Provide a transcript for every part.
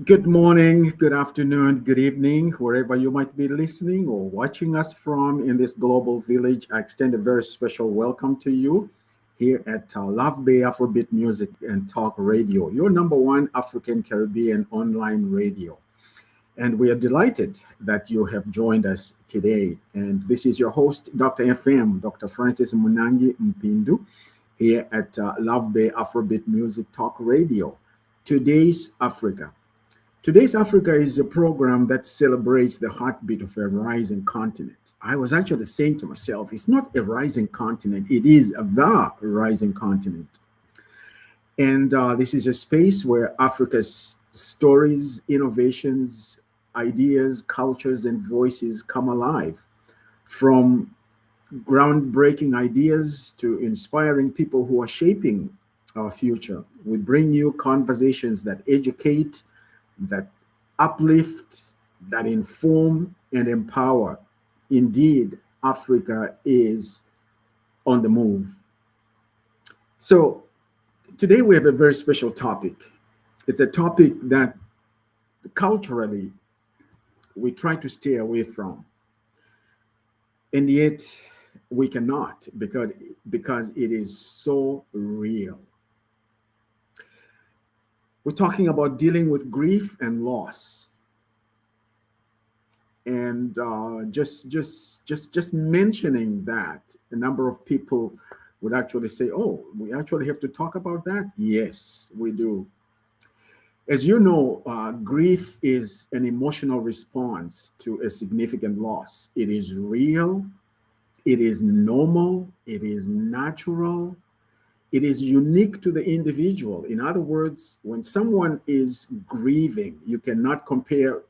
Good morning, good afternoon, good evening, wherever you might be listening or watching us from in this global village. I extend a very special welcome to you here at Love Bay Afrobeat Music and Talk Radio, your number one African Caribbean online radio. And we are delighted that you have joined us today. And this is your host, Dr. FM, Dr. Francis Munangi Mpindu, here at Love Bay Afrobeat Music Talk Radio. Today's Africa. Today's Africa is a program that celebrates the heartbeat of a rising continent. I was actually saying to myself, it's not a rising continent, it is the rising continent. And this is a space where Africa's stories, innovations, ideas, cultures, and voices come alive. From groundbreaking ideas to inspiring people who are shaping our future. We bring you conversations that educate, that uplift, that inform, and empower. Indeed, Africa is on the move. So, today we have a very special topic. It's a topic that culturally we try to stay away from, and yet we cannot because it is so real. We're talking about dealing with grief and loss, and just mentioning that, a number of people would actually say, "Oh, we actually have to talk about that." Yes, we do. As you know, grief is an emotional response to a significant loss. It is real, it is normal, it is natural, it is unique to the individual. In other words, when someone is grieving, you cannot compare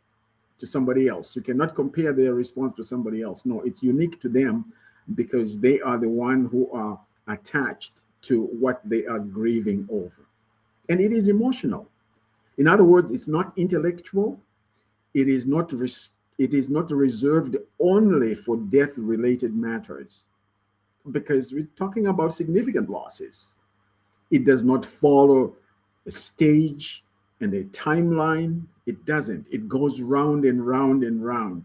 to somebody else. You cannot compare their response to somebody else. No, it's unique to them because they are the one who are attached to what they are grieving over. And it is emotional. In other words, it's not intellectual. It is not it is not reserved only for death-related matters, because we're talking about significant losses. It does not follow a stage and a timeline. It doesn't. It goes round and round and round,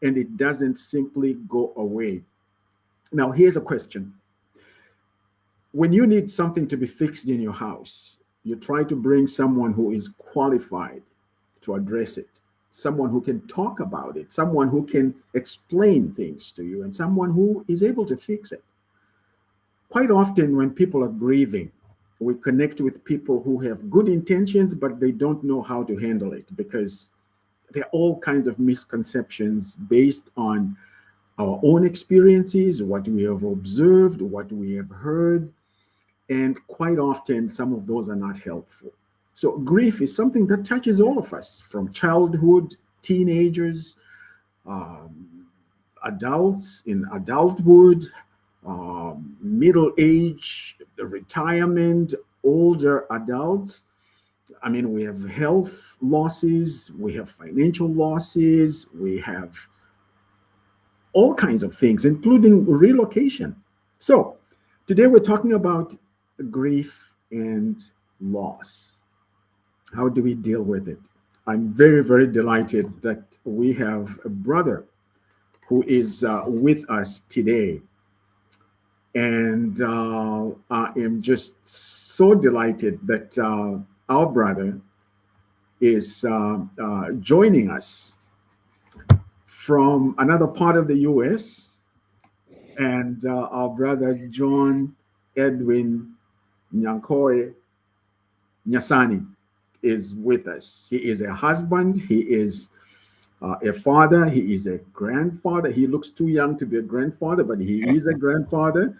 and it doesn't simply go away. Now, here's a question. When you need something to be fixed in your house, you try to bring someone who is qualified to address it, someone who can talk about it, someone who can explain things to you, and someone who is able to fix it. Quite often, when people are grieving, we connect with people who have good intentions, but they don't know how to handle it because there are all kinds of misconceptions based on our own experiences, what we have observed, what we have heard, and quite often, some of those are not helpful. So, grief is something that touches all of us from childhood, teenagers, adults in adulthood, middle age, retirement, older adults. I mean, we have health losses, we have financial losses, we have all kinds of things, including relocation. So, today we're talking about grief and loss. How do we deal with it? I'm very, very delighted that we have a brother who is with us today. And I am just so delighted that our brother is joining us from another part of the US. And our brother John Edwin Nyankoi Nyasani is with us. He is a husband, he is a father, he is a grandfather. He looks too young to be a grandfather, but he is a grandfather.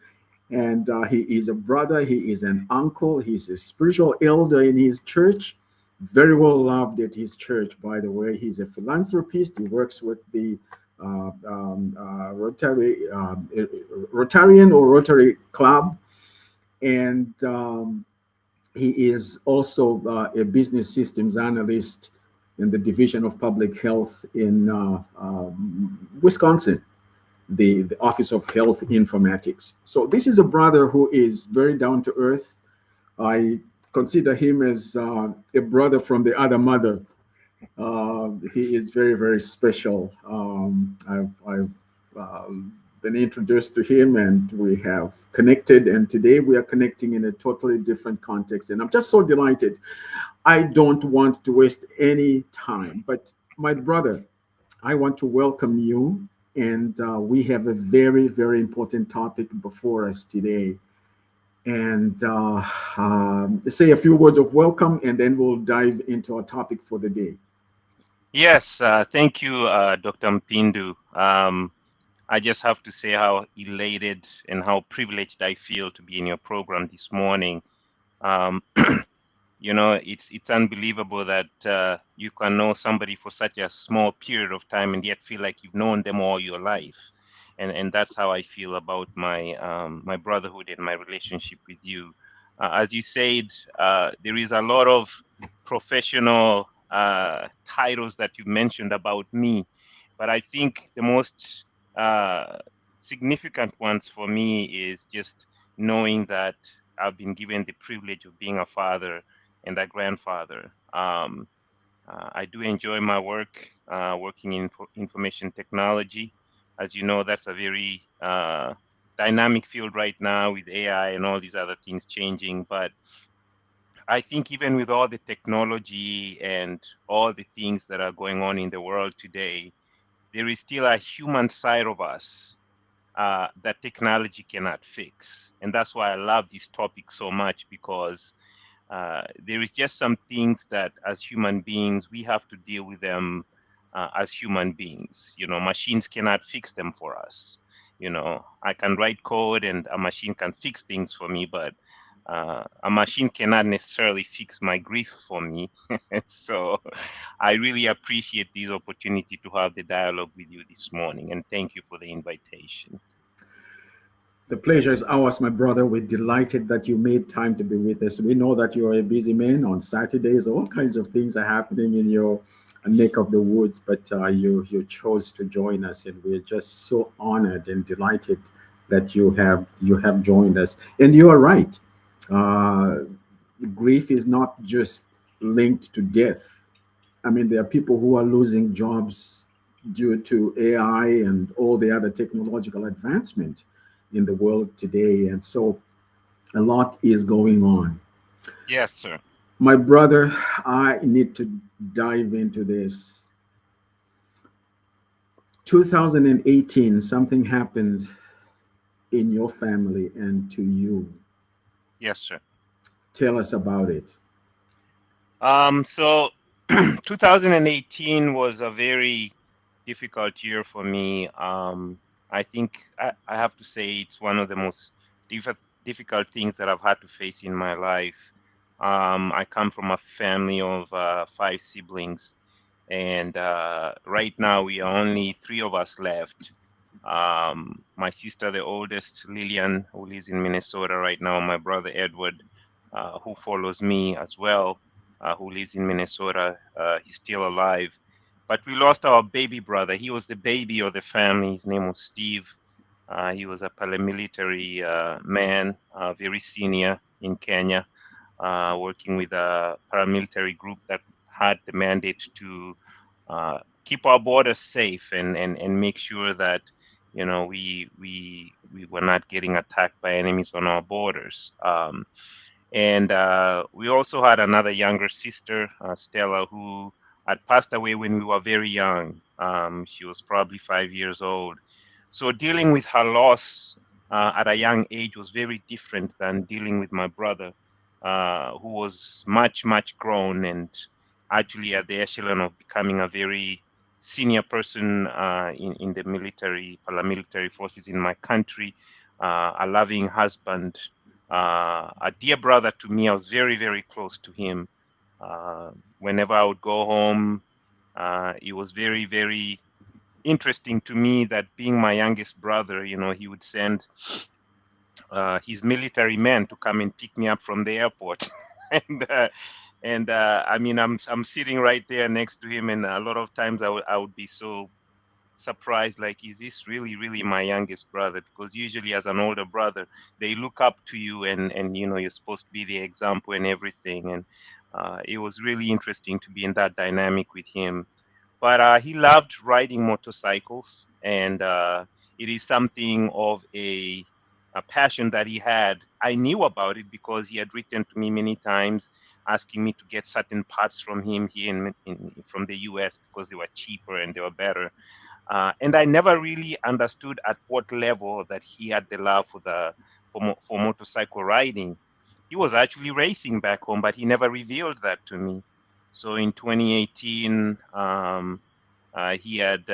And he is a brother, he is an uncle, he's a spiritual elder in his church, very well loved at his church, by the way. He's a philanthropist, he works with the Rotarian or Rotary Club, and he is also a business systems analyst in the Division of Public Health in Wisconsin, the Office of Health Informatics. So this is a brother who is very down to earth. I consider him as a brother from the other mother. He is very, very special. I've been introduced to him and we have connected. And today we are connecting in a totally different context. And I'm just so delighted. I don't want to waste any time, but my brother, I want to welcome you. And we have a very, very important topic before us today. And say a few words of welcome, and then we'll dive into our topic for the day. Yes, thank you, Dr. Mpindu. I just have to say how elated and how privileged I feel to be in your program this morning. Um, it's unbelievable that you can know somebody for such a small period of time and yet feel like you've known them all your life, and that's how I feel about my brotherhood and my relationship with you. As you said, there is a lot of professional titles that you mentioned about me, but I think the most uh, significant ones for me is just knowing that I've been given the privilege of being a father and a grandfather. I do enjoy my work, working in information technology. As you know, that's a very dynamic field right now with AI and all these other things changing. But I think even with all the technology and all the things that are going on in the world today, there is still a human side of us that technology cannot fix. And that's why I love this topic so much, because there is just some things that as human beings we have to deal with them as human beings. Machines cannot fix them for us. I can write code and a machine can fix things for me, but a machine cannot necessarily fix my grief for me. So I really appreciate this opportunity to have the dialogue with you this morning, and thank you for the invitation. The pleasure is ours, my brother. We're delighted that you made time to be with us. We know that you're a busy man on Saturdays. All kinds of things are happening in your neck of the woods, but you chose to join us, and we're just so honored and delighted that you have joined us. And you are right. Uh, Grief is not just linked to death. I mean, there are people who are losing jobs due to AI and all the other technological advancement in the world today. And so a lot is going on. Yes, sir. My brother, I need to dive into this. 2018, something happened in your family and to you. Yes, sir. Tell us about it. So 2018 was a very difficult year for me. I think I have to say it's one of the most difficult things that I've had to face in my life. I come from a family of five siblings, and right now we are only three of us left. My sister, the oldest, Lillian, who lives in Minnesota right now, my brother Edward, who follows me as well, who lives in Minnesota. He's still alive. But we lost our baby brother. He was the baby of the family. His name was Steve. He was a paramilitary man, very senior in Kenya, working with a paramilitary group that had the mandate to keep our borders safe and make sure that we were not getting attacked by enemies on our borders. And we also had another younger sister, Stella, who had passed away when we were very young. She was probably 5 years old. So dealing with her loss at a young age was very different than dealing with my brother, who was much, much grown and actually at the echelon of becoming a very senior person in the military, paramilitary forces in my country, a loving husband, a dear brother to me. I was very, very close to him. Whenever I would go home, it was very, very interesting to me that being my youngest brother, he would send his military men to come and pick me up from the airport. And I mean, I'm sitting right there next to him, and a lot of times I would be so surprised, like, is this really really my youngest brother? Because usually as an older brother they look up to you, and you're supposed to be the example and everything. And It was really interesting to be in that dynamic with him. But he loved riding motorcycles, and it is something of a passion that he had. I knew about it because he had written to me many times asking me to get certain parts from him here from the US because they were cheaper and they were better. And I never really understood at what level that he had the love for for motorcycle riding. He was actually racing back home, but he never revealed that to me. So in 2018, he had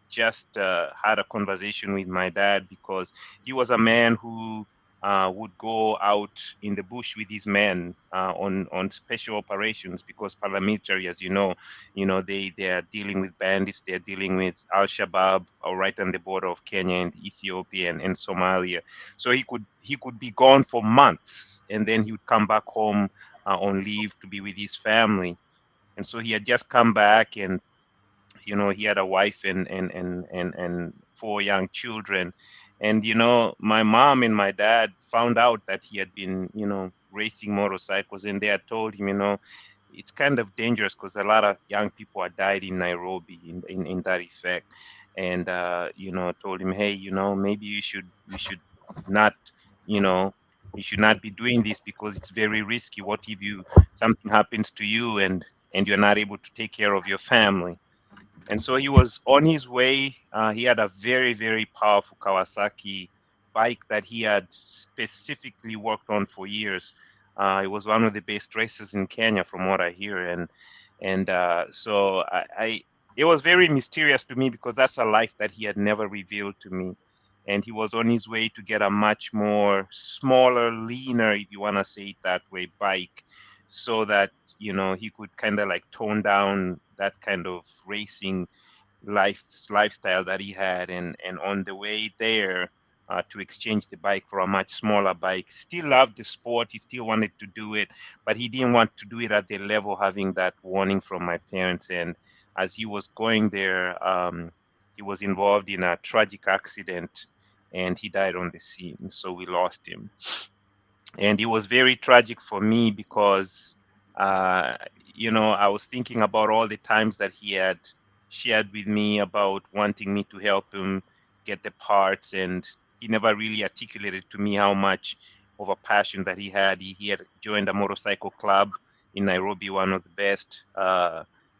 just had a conversation with my dad because he was a man who would go out in the bush with his men on special operations because paramilitary, as they are dealing with bandits, they are dealing with Al Shabaab right on the border of Kenya and Ethiopia and Somalia. So he could be gone for months and then he would come back home on leave to be with his family. And so he had just come back, and he had a wife and four young children. And my mom and my dad found out that he had been racing motorcycles, and they had told him, it's kind of dangerous because a lot of young people had died in Nairobi in that effect. And told him, hey, maybe you should not you know you should not be doing this because it's very risky. What if something happens to you and you're not able to take care of your family? And so he was on his way. He had a very, very powerful Kawasaki bike that he had specifically worked on for years. It was one of the best races in Kenya, from what I hear. And it was very mysterious to me because that's a life that he had never revealed to me. And he was on his way to get a much more smaller, leaner, if you want to say it that way, bike, so that he could kind of like tone down that kind of racing lifestyle that he had. And on the way there, to exchange the bike for a much smaller bike, still loved the sport, he still wanted to do it, but he didn't want to do it at the level, having that warning from my parents. And as he was going there, he was involved in a tragic accident and he died on the scene, so we lost him. And it was very tragic for me because I was thinking about all the times that he had shared with me about wanting me to help him get the parts, and he never really articulated to me how much of a passion that he had. He had joined a motorcycle club in Nairobi, one of the best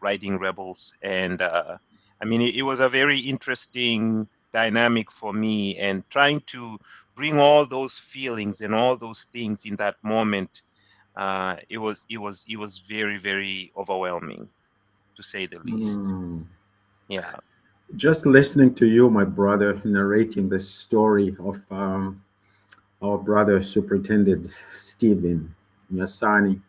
riding rebels. And I mean, it was a very interesting dynamic for me, and trying to bring all those feelings and all those things in that moment. It was very, very overwhelming, to say the least. Mm. Yeah. Just listening to you, my brother, narrating the story of our brother, Superintendent Stephen Nyasani.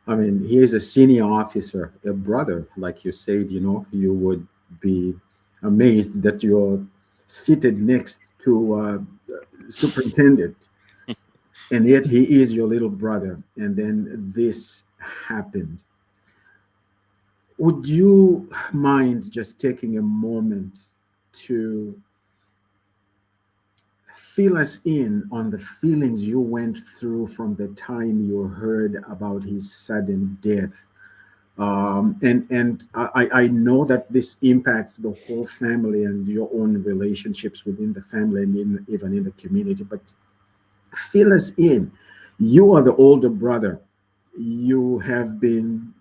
I mean, he is a senior officer, a brother, like you said. You would be amazed that you're seated next to superintendent, and yet he is your little brother. And then this happened. Would you mind just taking a moment to fill us in on the feelings you went through from the time you heard about his sudden death? And I know that this impacts the whole family and your own relationships within the family and even in the community. But fill us in. You are the older brother. You have been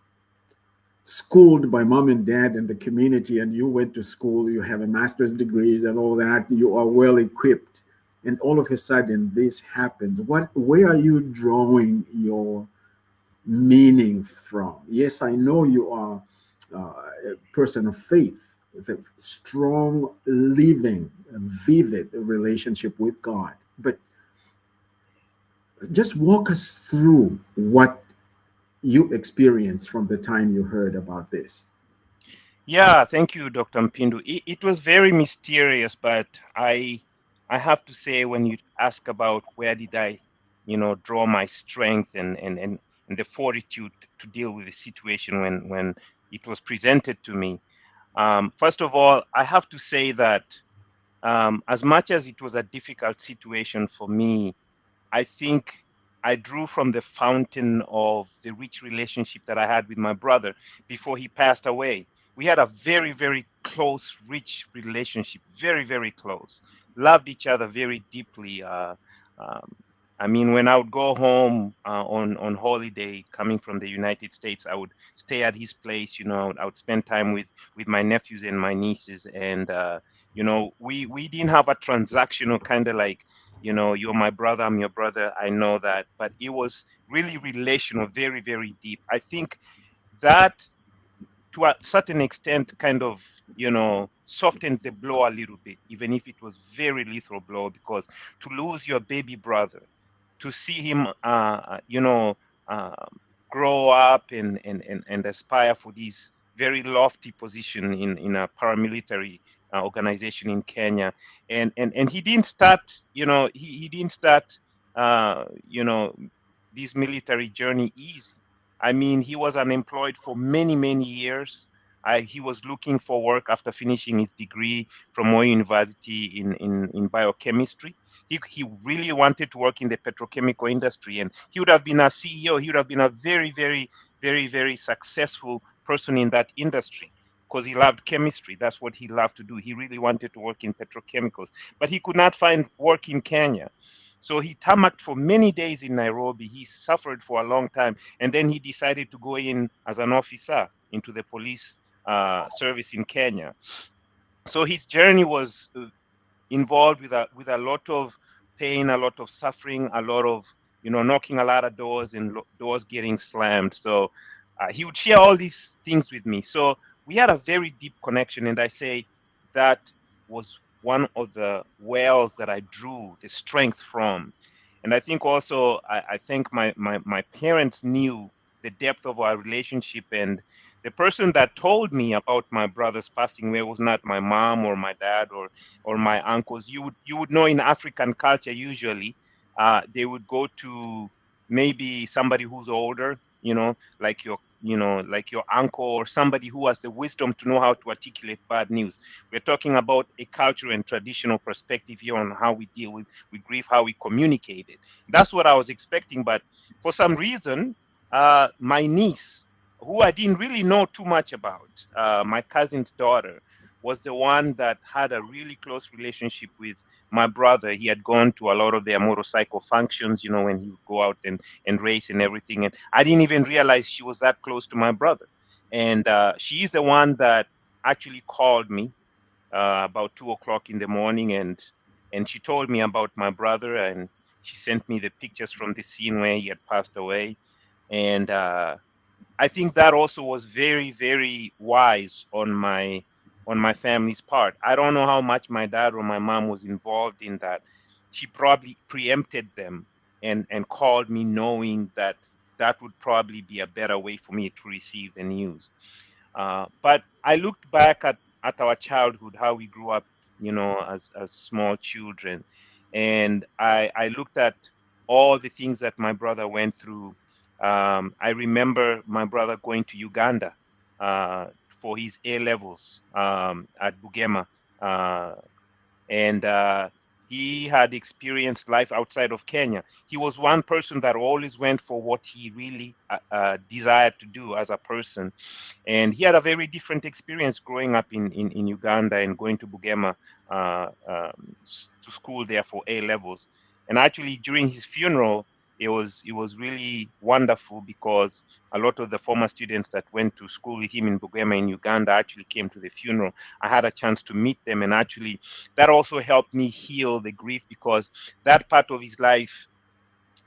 schooled by mom and dad and the community, and you went to school. You have a master's degrees and all that. You are well equipped, and all of a sudden this happens. Where are you drawing your meaning from? Yes, I know you are a person of faith with a strong, living, vivid relationship with God. But just walk us through what you experienced from the time you heard about this. Yeah, thank you, Dr. Mpindu. It was very mysterious, but I have to say, when you ask about where did I, draw my strength and the fortitude to deal with the situation when it was presented to me. First of all, I have to say that as much as it was a difficult situation for me, I think I drew from the fountain of the rich relationship that I had with my brother before he passed away. We had a very, very close, rich relationship, very, very close. Loved each other very deeply. Um, I mean, when I would go home on holiday, coming from the United States, I would stay at his place. I would spend time with my nephews and my nieces, and we didn't have a transactional kind of like, you're my brother, I'm your brother, I know that. But it was really relational, very, very deep. I think that to a certain extent kind of, softened the blow a little bit, even if it was very lethal blow, because to lose your baby brother, to see him, um, grow up and aspire for this very lofty position in a paramilitary organization in Kenya. And he didn't start, he didn't start, this military journey easy. I mean, he was unemployed for many, many years. He was looking for work after finishing his degree from Moi University in biochemistry. He really wanted to work in the petrochemical industry, and he would have been a CEO. He would have been a very, very, very, very successful person in that industry because he loved chemistry. That's what he loved to do. He really wanted to work in petrochemicals, but he could not find work in Kenya. So he tarmacked for many days in Nairobi. He suffered for a long time, and then he decided to go in as an officer into the police service in Kenya. So his journey was involved with a lot of pain, a lot of suffering, a lot of knocking a lot of doors and doors getting slammed. So he would share all these things with me. So we had a very deep connection, and I say that was one of the wells that I drew the strength from. And I think also I think my parents knew the depth of our relationship, and the person that told me about my brother's passing away was not my mom or my dad or my uncles. You would know in African culture usually they would go to maybe somebody who's older, like your uncle or somebody who has the wisdom to know how to articulate bad news. We're talking about a cultural and traditional perspective here on how we deal with grief, how we communicate it. That's what I was expecting, but for some reason, my niece, who I didn't really know too much about, my cousin's daughter, was the one that had a really close relationship with my brother. He had gone to a lot of their motorcycle functions, when he would go out and race and everything. And I didn't even realize she was that close to my brother. And she is the one that actually called me about 2 o'clock in the morning, and she told me about my brother, and she sent me the pictures from the scene where he had passed away. And I think that also was very, very wise on my family's part. I don't know how much my dad or my mom was involved in that. She probably preempted them and called me knowing that that would probably be a better way for me to receive the news. But I looked back at our childhood, how we grew up, as small children, and I looked at all the things that my brother went through. I remember my brother going to Uganda uh, for his A levels at Bugema, uh, and he had experienced life outside of Kenya. He was one person that always went for what he really desired to do as a person, and he had a very different experience growing up in Uganda and going to Bugema to school there for A levels. And actually, during his funeral, it was really wonderful because a lot of the former students that went to school with him in Bugema in Uganda actually came to the funeral. I had a chance to meet them, and actually, that also helped me heal the grief because that part of his life,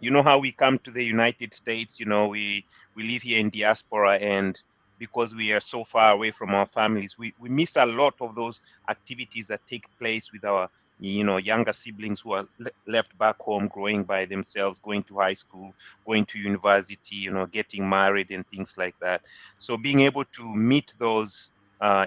how we come to the United States, we live here in diaspora, and because we are so far away from our families, we miss a lot of those activities that take place with our younger siblings who are left back home, growing by themselves, going to high school, going to university, getting married and things like that. So being able to meet those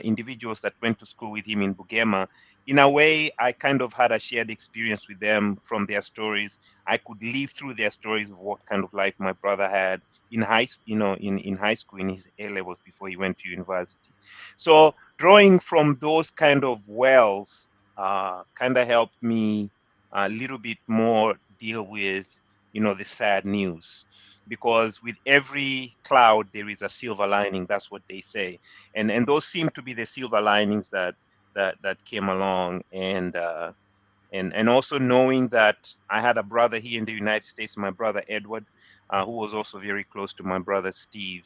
individuals that went to school with him in Bugema, in a way, I kind of had a shared experience with them from their stories. I could live through their stories of what kind of life my brother had in high school, in his A levels before he went to university. So drawing from those kind of wells kind of helped me a little bit more deal with the sad news, because with every cloud there is a silver lining. That's what they say, and those seem to be the silver linings that came along. And also knowing that I had a brother here in the United States, my brother Edward, who was also very close to my brother Steve,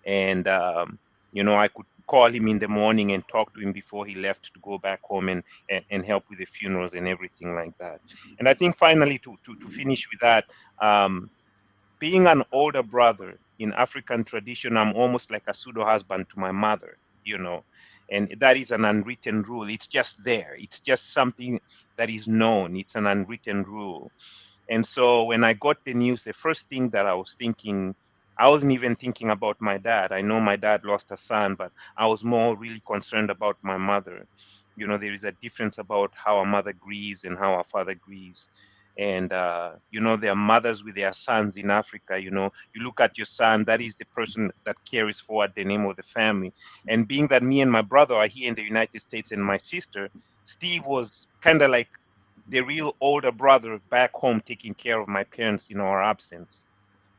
and I could call him in the morning and talk to him before he left to go back home and help with the funerals and everything like that. And I think finally to finish with that, um, being an older brother in African tradition, I'm almost like a pseudo husband to my mother, you know, and that is an unwritten rule. It's just there. It's just something that is known. It's an unwritten rule. And so when I got the news, the first thing that I was thinking, I wasn't even thinking about my dad. I know my dad lost a son, but I was more really concerned about my mother. There is a difference about how a mother grieves and how a father grieves. And, there are mothers with their sons in Africa. You look at your son, that is the person that carries forward the name of the family. And being that me and my brother are here in the United States and my sister, Steve was kind of like the real older brother back home taking care of my parents in our absence.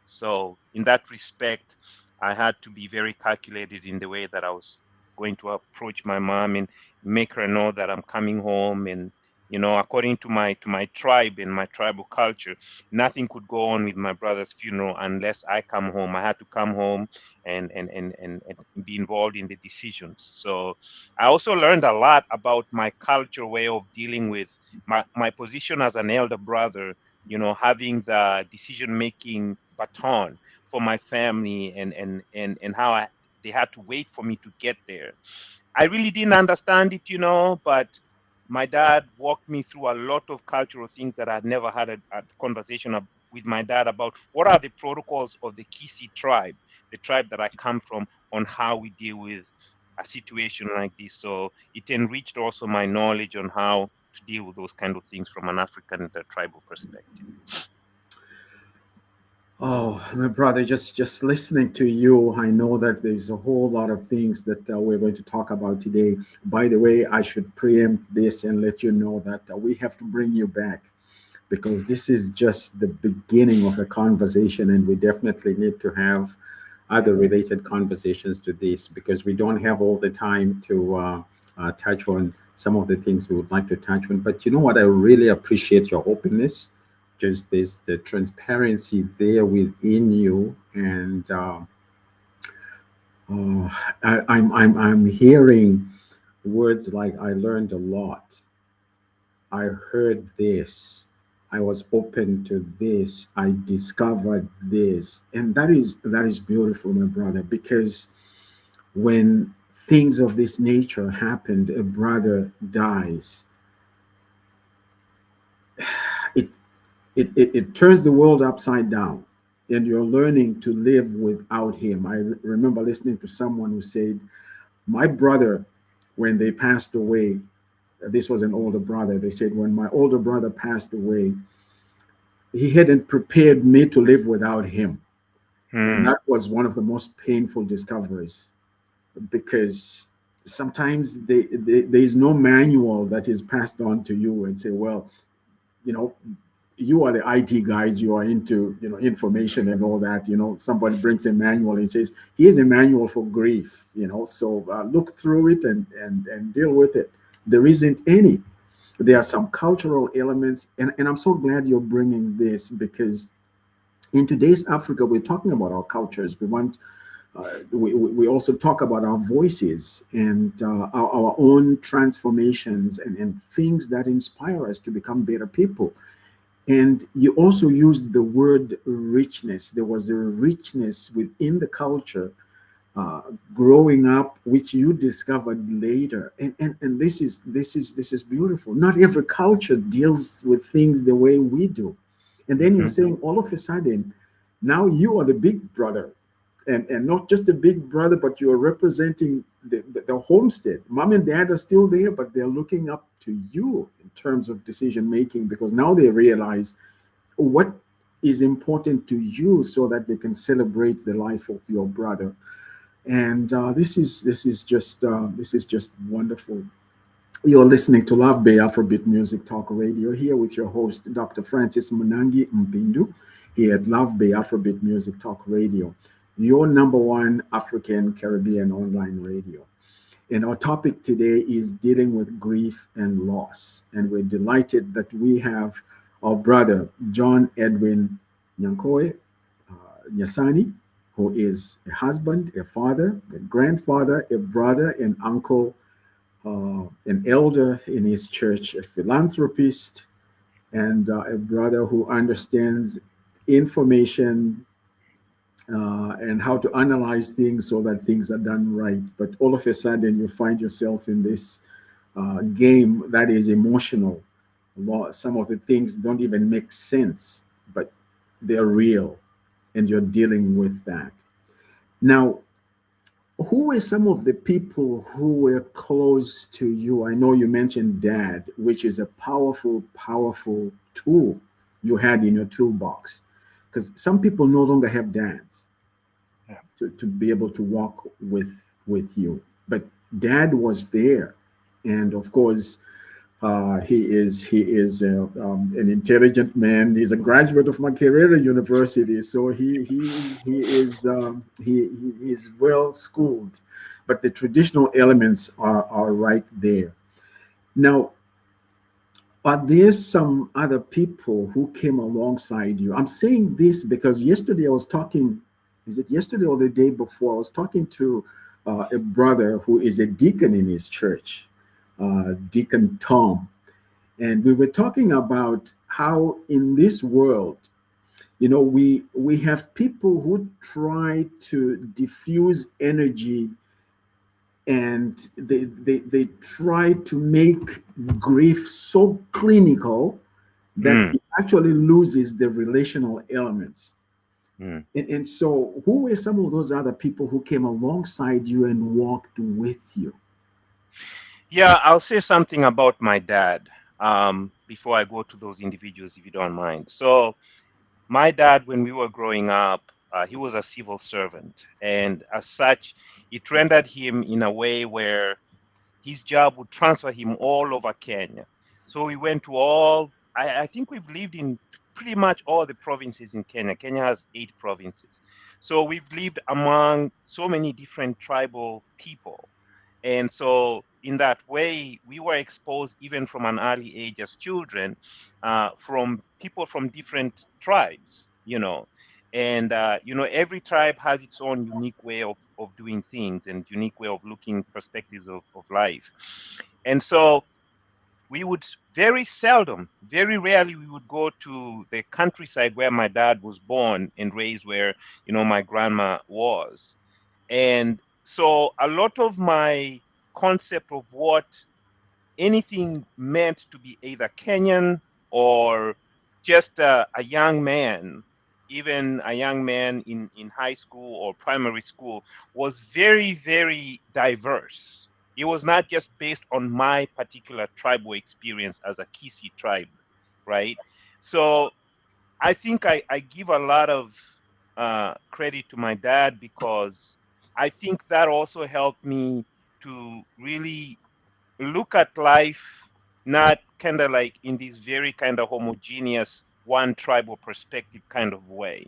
So in that respect, I had to be very calculated in the way that I was going to approach my mom and make her know that I'm coming home. And according to my tribe and my tribal culture, nothing could go on with my brother's funeral unless I come home. I had to come home and be involved in the decisions. So I also learned a lot about my culture way of dealing with my position as an elder brother, having the decision making baton for my family, and how they had to wait for me to get there. I really didn't understand it, but my dad walked me through a lot of cultural things that I'd never had a conversation with my dad about. What are the protocols of the Kisi tribe, the tribe that I come from, on how we deal with a situation like this. So it enriched also my knowledge on how to deal with those kind of things from an African tribal perspective. Oh, my brother, just listening to you, I know that there's a whole lot of things that we're going to talk about today. By the way, I should preempt this and let you know that we have to bring you back, because this is just the beginning of a conversation, and we definitely need to have other related conversations to this, because we don't have all the time to touch on some of the things we would like to touch on. But you know what? I really appreciate your openness. Just this, the transparency there within you, and I'm hearing words like I learned a lot. I heard this. I was open to this. I discovered this. And that is beautiful, my brother, because when things of this nature happened, a brother dies, it it turns the world upside down, and you're learning to live without him. I remember listening to someone who said, my brother, when they passed away, this was an older brother, they said, when my older brother passed away, he hadn't prepared me to live without him. And Hmm. that was one of the most painful discoveries, because sometimes there is no manual that is passed on to you and say, well, you know, you are the IT guys, you are into, information and all that. Somebody brings a manual and says, here's a manual for grief, so look through it and deal with it. There isn't any. There are some cultural elements, and I'm so glad you're bringing this, because in today's Africa, we're talking about our cultures. We also talk about our voices and our own transformations and things that inspire us to become better people. And you also used the word richness. There was a richness within the culture uh, growing up, which you discovered later. And this is beautiful. Not every culture deals with things the way we do. And then you're Hmm. saying all of a sudden, now you are the big brother, and not just the big brother, but you are representing the homestead. Mom and dad are still there, but they're looking up to you in terms of decision making, because now they realize what is important to you, so that they can celebrate the life of your brother. And this is just wonderful. You're listening to Love Bay Afrobeat Music Talk Radio, here with your host, Dr. Francis Munangi Mbindu. here at Love Bay Afrobeat Music Talk Radio, your number one African Caribbean online radio. And our topic today is dealing with grief and loss. And we're delighted that we have our brother, John Edwin Nyankoe Nyasani, who is a husband, a father, a grandfather, a brother, an uncle, an elder in his church, a philanthropist, and a brother who understands information and how to analyze things so that things are done right. But all of a sudden, you find yourself in this game that is emotional. Some of the things don't even make sense, but they're real, and you're dealing with that. Now, who were some of the people who were close to you? I know you mentioned dad, which is a powerful, powerful tool you had in your toolbox. Because some people no longer have dads Yeah. to be able to walk with you. But dad was there. And of course, he is an intelligent man. He's a graduate of Makerere University, so he is well schooled. But the traditional elements are right there. Now, are there some other people who came alongside you? I'm saying this because yesterday I was talking. Is it yesterday or the day before? I was talking to a brother who is a deacon in his church, Deacon Tom, and we were talking about how in this world, we have people who try to diffuse energy, and they try to make grief so clinical that Mm, it actually loses the relational elements. mm. And so who were some of those other people who came alongside you and walked with you? Yeah, I'll say something about my dad before I go to those individuals, if you don't mind. So, my dad, when we were growing up, he was a civil servant. And as such, it rendered him in a way where his job would transfer him all over Kenya. So we went to I think we've lived in pretty much all the provinces in Kenya. Kenya has 8 provinces. So we've lived among so many different tribal people. And so, in that way, we were exposed even from an early age as children from people from different tribes, And, every tribe has its own unique way of doing things and unique way of looking perspectives of life. And so, we would very rarely, we would go to the countryside where my dad was born and raised, where, my grandma was. And so a lot of my concept of what anything meant to be either Kenyan or just a young man, even a young man in high school or primary school, was very, very diverse. It was not just based on my particular tribal experience as a Kisi tribe, right? So I think I give a lot of credit to my dad, because I think that also helped me to really look at life not kind of like in this very kind of homogeneous one tribal perspective kind of way,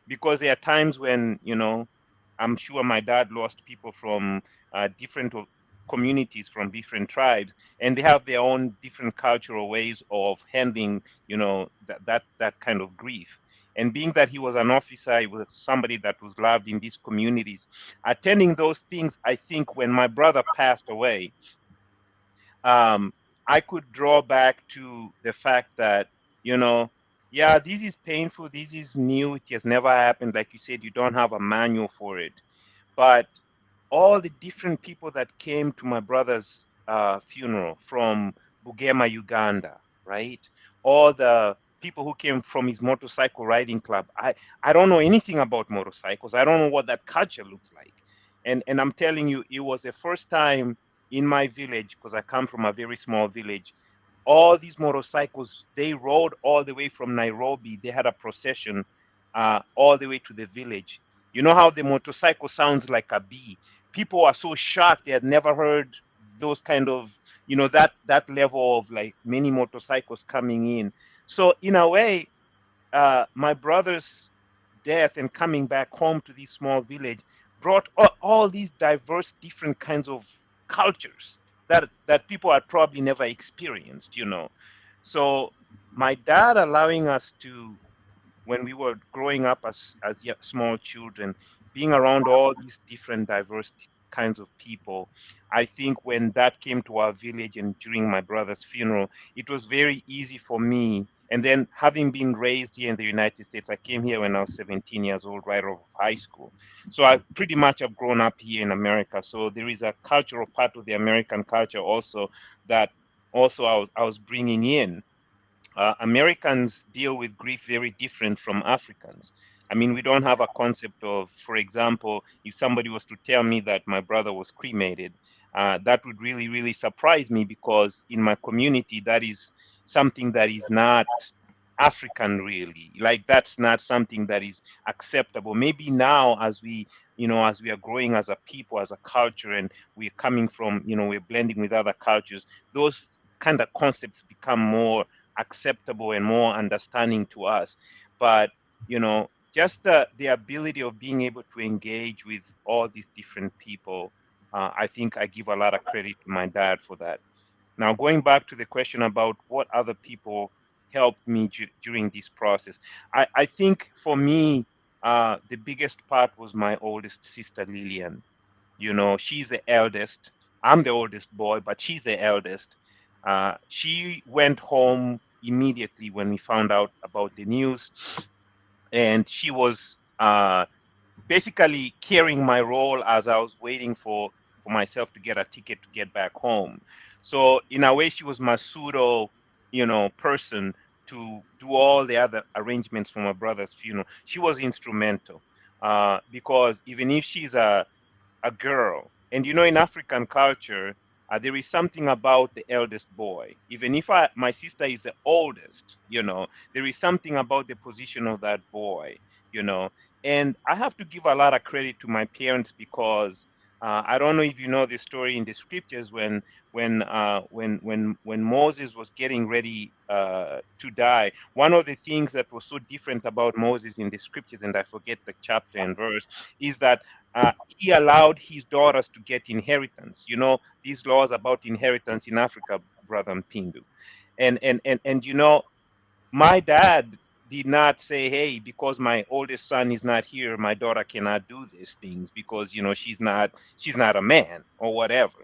because there are times when, I'm sure my dad lost people from different communities from different tribes, and they have their own different cultural ways of handling, that kind of grief. And being that he was an officer, he was somebody that was loved in these communities, attending those things, I think when my brother passed away, um, I could draw back to the fact that, yeah, this is painful, this is new, it has never happened. Like you said, you don't have a manual for it. But all the different people that came to my brother's funeral from Bugema, Uganda, right? All the people who came from his motorcycle riding club. I don't know anything about motorcycles. I don't know what that culture looks like. And I'm telling you, it was the first time in my village, because I come from a very small village. All these motorcycles, they rode all the way from Nairobi. They had a procession all the way to the village. You know how the motorcycle sounds like a bee. People are so shocked, they had never heard those kind of, that level of like many motorcycles coming in. So in a way, my brother's death and coming back home to this small village brought all these diverse, different kinds of cultures that people had probably never experienced, you know. So my dad allowing us to, when we were growing up as small children, being around all these different diverse kinds of people, I think when that came to our village and during my brother's funeral, it was very easy for me. And then having been raised here in the United States, I came here when I was 17 years old, right out of high school. So I pretty much have grown up here in America. So there is a cultural part of the American culture also that also I was bringing in. Americans deal with grief very different from Africans. I mean, we don't have a concept of, for example, if somebody was to tell me that my brother was cremated, that would really, really surprise me because in my community, that is something that is not African really. Like that's not something that is acceptable. Maybe now as we, as we are growing as a people, as a culture, and we're coming from, we're blending with other cultures, those kind of concepts become more acceptable and more understanding to us. But just the ability of being able to engage with all these different people, I think I give a lot of credit to my dad for that. Now, going back to the question about what other people helped me during this process, I think for me, the biggest part was my oldest sister, Lillian. She's the eldest. I'm the oldest boy, but she's the eldest. She went home immediately when we found out about the news, and she was basically carrying my role as I was waiting for myself to get a ticket to get back home. So in a way, she was my pseudo, person to do all the other arrangements for my brother's funeral. She was instrumental because even if she's a girl. And in African culture, there is something about the eldest boy. Even if my sister is the oldest, there is something about the position of that boy, you know. And I have to give a lot of credit to my parents because I don't know if you know the story in the scriptures when Moses was getting ready to die. One of the things that was so different about Moses in the scriptures, and I forget the chapter and verse, is that he allowed his daughters to get inheritance. These laws about inheritance in Africa, brother Mpindu. And my dad did not say, hey, because my oldest son is not here, my daughter cannot do these things because she's not a man or whatever.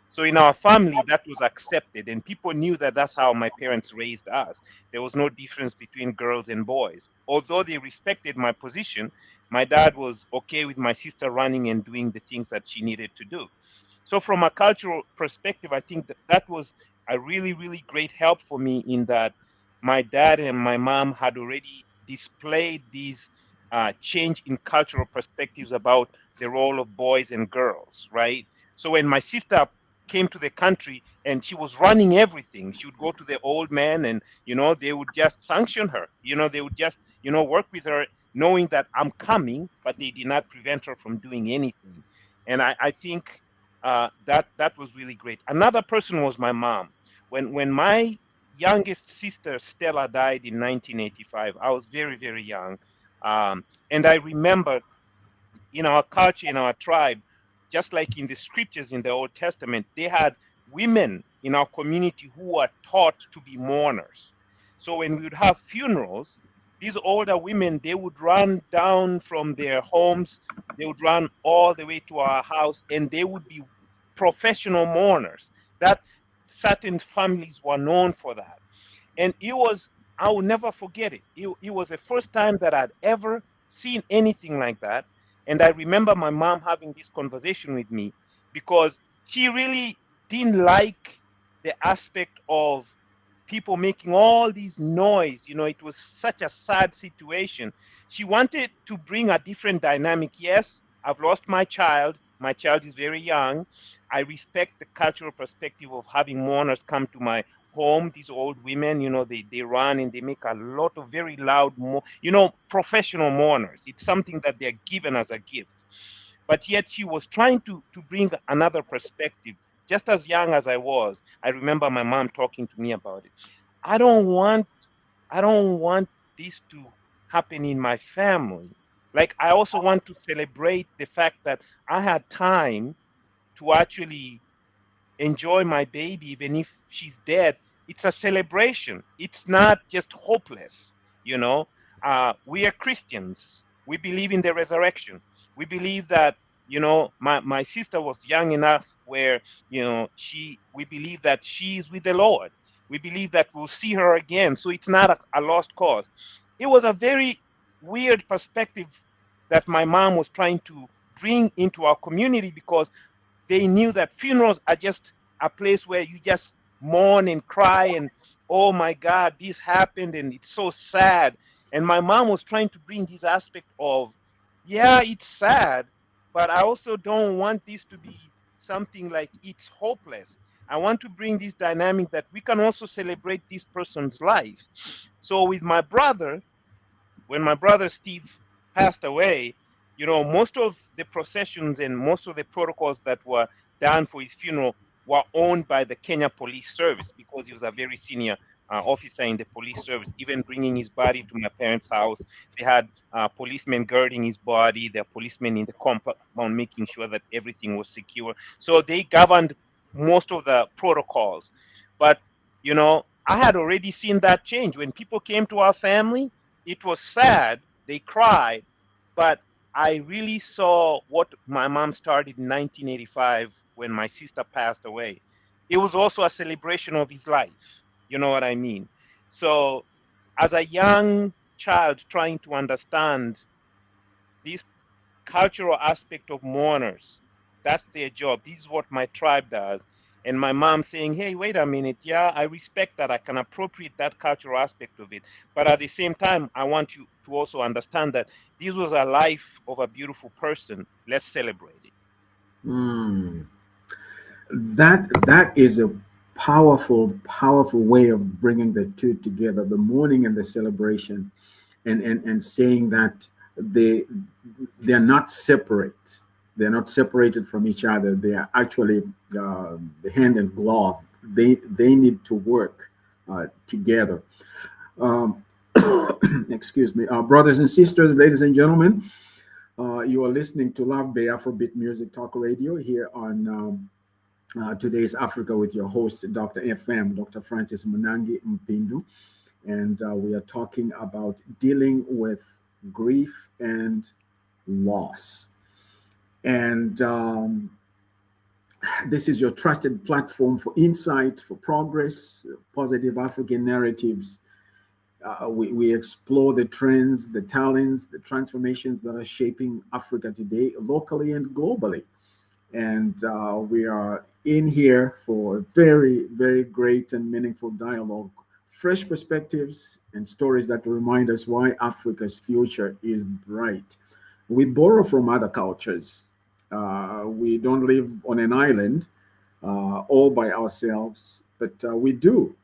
So in our family that was accepted, and people knew that that's how my parents raised us. There was no difference between girls and boys. Although they respected my position, my dad was okay with my sister running and doing the things that she needed to do. So from a cultural perspective, I think that was a really, really great help for me in that my dad and my mom had already displayed these change in cultural perspectives about the role of boys and girls, right? So when my sister came to the country and she was running everything, she would go to the old man and, they would just sanction her. They would just, work with her knowing that I'm coming, but they did not prevent her from doing anything. And I think that was really great. Another person was my mom. When my youngest sister Stella died in 1985, I was very, very young, and I remember in our culture, in our tribe, just like in the scriptures in the Old Testament, they had women in our community who were taught to be mourners. So when we would have funerals, these older women, they would run down from their homes, they would run all the way to our house, and they would be professional mourners. That certain families were known for that. And I will never forget it. It was the first time that I'd ever seen anything like that. And I remember my mom having this conversation with me because she really didn't like the aspect of people making all these noise. It was such a sad situation. She wanted to bring a different dynamic. Yes, I've lost my child. My child is very young. I respect the cultural perspective of having mourners come to my home. These old women, they run and they make a lot of very loud, professional mourners. It's something that they're given as a gift. But yet she was trying to bring another perspective. Just as young as I was, I remember my mom talking to me about it. I don't want I don't want this to happen in my family. Like, I also want to celebrate the fact that I had time to actually enjoy my baby, even if she's dead. It's a celebration. It's not just hopeless. You know, we are Christians. We believe in the resurrection. We believe that, my sister was young enough where, we believe that she's with the Lord. We believe that we'll see her again. So it's not a lost cause. It was a very weird perspective that my mom was trying to bring into our community, because they knew that funerals are just a place where you just mourn and cry and, oh my God, this happened and it's so sad. And my mom was trying to bring this aspect of, yeah, it's sad, but I also don't want this to be something like it's hopeless. I want to bring this dynamic that we can also celebrate this person's life. So with my brother, when my brother Steve passed away, most of the processions and most of the protocols that were done for his funeral were owned by the Kenya Police Service, because he was a very senior officer in the police service. Even bringing his body to my parents' house, they had policemen guarding his body. There are policemen in the compound making sure that everything was secure. So they governed most of the protocols. But, I had already seen that change. When people came to our family, it was sad. They cried, but I really saw what my mom started in 1985 when my sister passed away. It was also a celebration of his life. You know what I mean? So, as a young child trying to understand this cultural aspect of mourners, that's their job. This is what my tribe does. And my mom saying, hey, wait a minute. Yeah, I respect that. I can appropriate that cultural aspect of it. But at the same time, I want you to also understand that this was a life of a beautiful person. Let's celebrate it. Mm. That is a powerful way of bringing the two together, the mourning and the celebration, and saying that they they're not separate. They're not separated from each other. They are actually the hand and glove. They need to work together. Um, excuse me, brothers and sisters, ladies and gentlemen. You are listening to Love Bay Afrobeat Music Talk Radio here on today's Africa with your host, Dr. FM, Dr. Francis Munangi Mpindu. And we are talking about dealing with grief and loss. And this is your trusted platform for insight, for progress, positive African narratives. We explore the trends, the talents, the transformations that are shaping Africa today, locally and globally. And we are in here for very, very great and meaningful dialogue, fresh perspectives, and stories that remind us why Africa's future is bright. We borrow from other cultures. We don't live on an island all by ourselves, but we do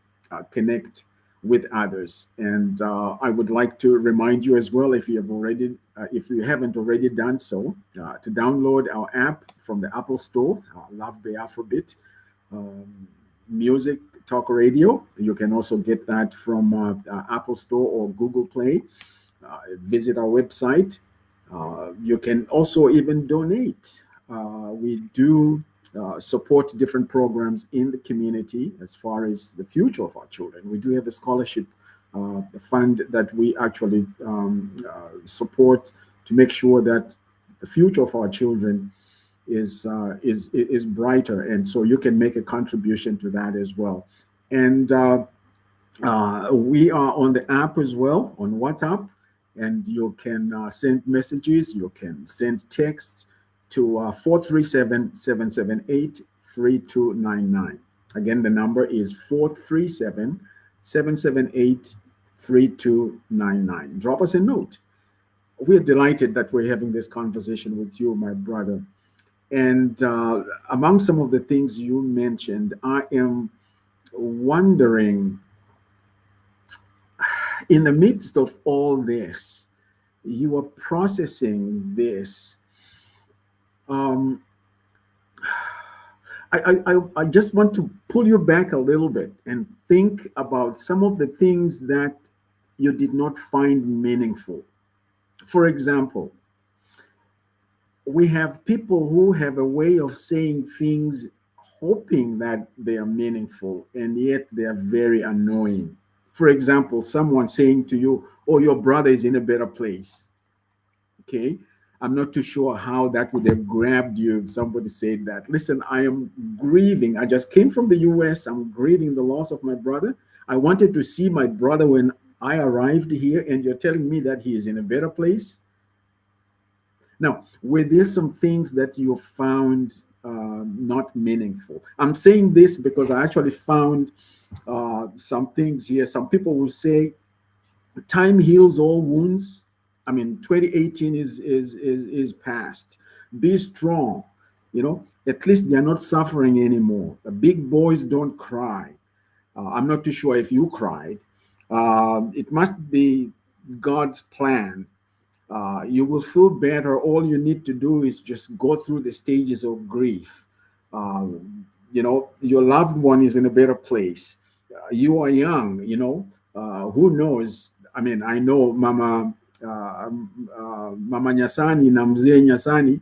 connect with others. And I would like to remind you as well, if you haven't already done so, to download our app from the Apple Store, Love Bay Afrobeat um, Music Talk Radio. You can also get that from Apple Store or Google Play. Visit our website. You can also even donate. We do support different programs in the community as far as the future of our children. We do have a scholarship fund that we actually support to make sure that the future of our children is brighter, and so you can make a contribution to that as well. And we are on the app as well on WhatsApp, and you can send messages, you can send texts to 437 Again, the number is 437-778-3299. Drop us a note. We're delighted that we're having this conversation with you, my brother. And among some of the things you mentioned, I am wondering, in the midst of all this, you are processing this. Um, I just want to pull you back a little bit and think about some of the things that you did not find meaningful. For example, we have people who have a way of saying things hoping that they are meaningful, and yet they are very annoying. For example, someone saying to you, "Oh, your brother is in a better place." Okay. I'm not too sure how that would have grabbed you if somebody said that. Listen, I am grieving. I just came from the US. I'm grieving the loss of my brother. I wanted to see my brother when I arrived here, and you're telling me that he is in a better place. Now, were there some things that you found not meaningful? I'm saying this because I actually found some things here. Some people will say time heals all wounds. I mean, 2018 is past. Be strong. You know, at least they're not suffering anymore. The big boys don't cry. I'm not too sure if you cried. It must be God's plan. You will feel better. All you need to do is just go through the stages of grief. You know, your loved one is in a better place. You are young, you know, who knows? I mean, I know Mama Nyasani na Mzee Nyasani,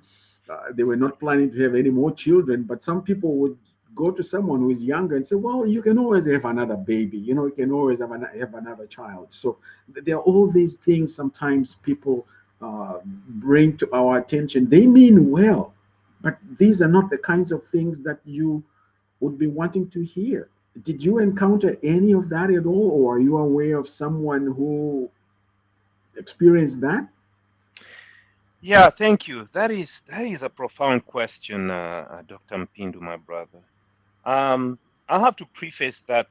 they were not planning to have any more children, but some people would go to someone who is younger and say, well, you can always have another baby, you know, you can always have another child. So there are all these things sometimes people bring to our attention. They mean well, but these are not the kinds of things that you would be wanting to hear. Did you encounter any of that at all, or are you aware of someone who experienced that? Yeah, thank you. That is a profound question, Dr. Mpindu, my brother. I'll have to preface that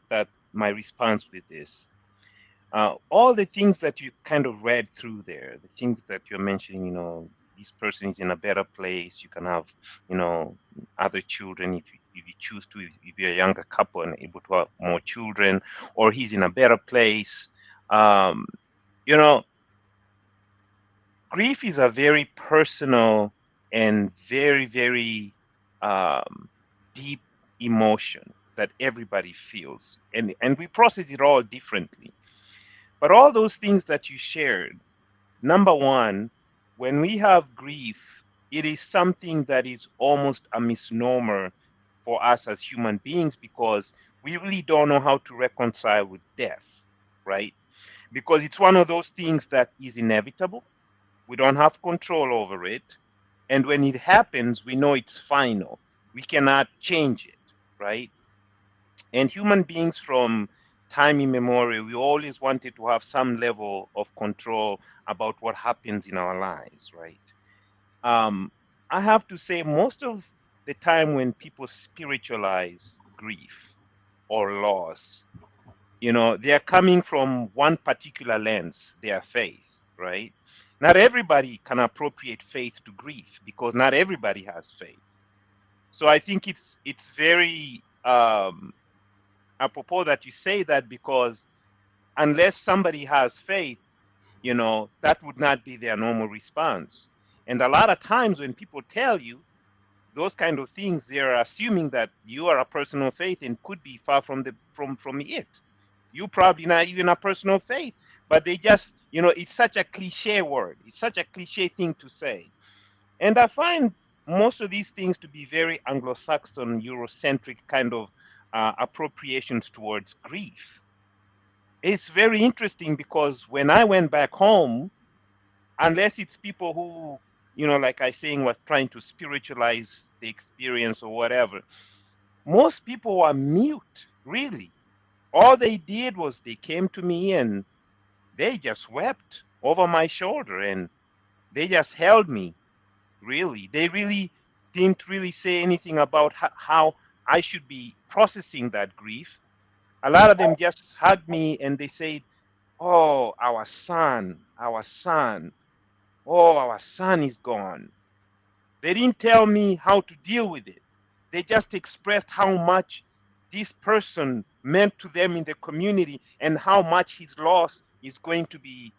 my response with this. All the things that you kind of read through there, the things that you're mentioning, this person is in a better place. You can have, other children if you choose to, if you're a younger couple and able to have more children, or he's in a better place. Um, you know, Grief is a very personal and very, very deep emotion that everybody feels, and we process it all differently. But all those things that you shared, number one, when we have grief, it is something that is almost a misnomer for us as human beings because we really don't know how to reconcile with death, right? Because it's one of those things that is inevitable. We don't have control over it. And when it happens, we know it's final. We cannot change it, right? And human beings from time immemorial, we always wanted to have some level of control about what happens in our lives, right? Um, I have to say, most of the time when people spiritualize grief or loss, they are coming from one particular lens, their faith, right? Not everybody can appropriate faith to grief because not everybody has faith. So I think it's very apropos that you say that because unless somebody has faith, that would not be their normal response. And a lot of times when people tell you those kind of things, they're assuming that you are a person of faith and could be far from it. You probably not even a person of faith, but they just, it's such a cliche word. It's such a cliche thing to say. And I find most of these things to be very Anglo-Saxon, Eurocentric kind of appropriations towards grief. It's very interesting because when I went back home, unless it's people who, like I saying, was trying to spiritualize the experience or whatever, most people were mute, really. All they did was they came to me and they just wept over my shoulder and they just held me, really. They really didn't really say anything about how I should be processing that grief. A lot of them just hugged me and they said, oh, our son, oh, our son is gone. They didn't tell me how to deal with it. They just expressed how much this person meant to them in the community and how much his loss is going to be,